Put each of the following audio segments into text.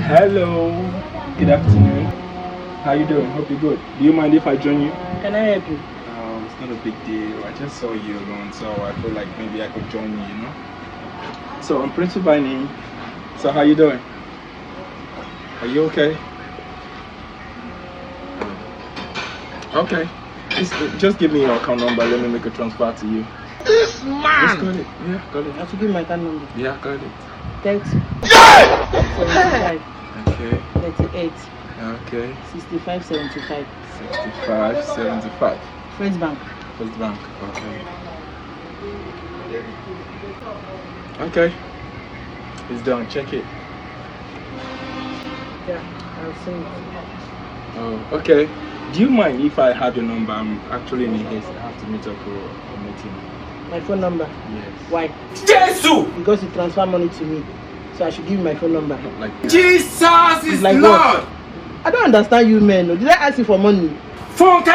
Hello. Good afternoon. How you doing? Hope you're good. Do you mind if I join you? Can I help you? It's not a big deal. I just saw you alone, so I feel like maybe I could join you, you know? So I'm Prince by name. So how you doing? Are you okay? Okay. Just give me your account number. Let me make a transfer to you. This man! Just got it. Yeah, got it. I should give you my account number. Yeah, got it. 30. 75. Okay. 38. Okay. 65, 75. 65, 75. First Bank. First Bank. Okay. Okay. It's done. Check it. Yeah, I'll send it. Oh, okay. Do you mind if I have your number? I'm actually in haste. I have to meet up for a meeting. My phone number? Yes. Why? Jesus! Because you transfer money to me. So I should give you my phone number. Like Jesus is like Lord! what? I don't understand you men. Did I ask you for money? Funke!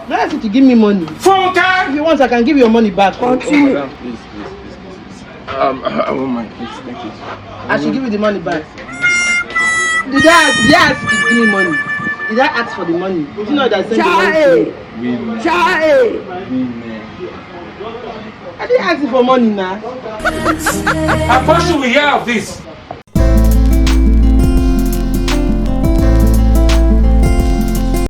Did I ask you to give me money? If Funke! you want, I can give you your money back. Continue. Madam, please. I won't mind. Please, thank you. I should give you the money back. Did I ask you to give me money? Did I ask for the money? Did you know that I sent the money to you? Women. Women. I didn't ask you for money now. I first we hear of this.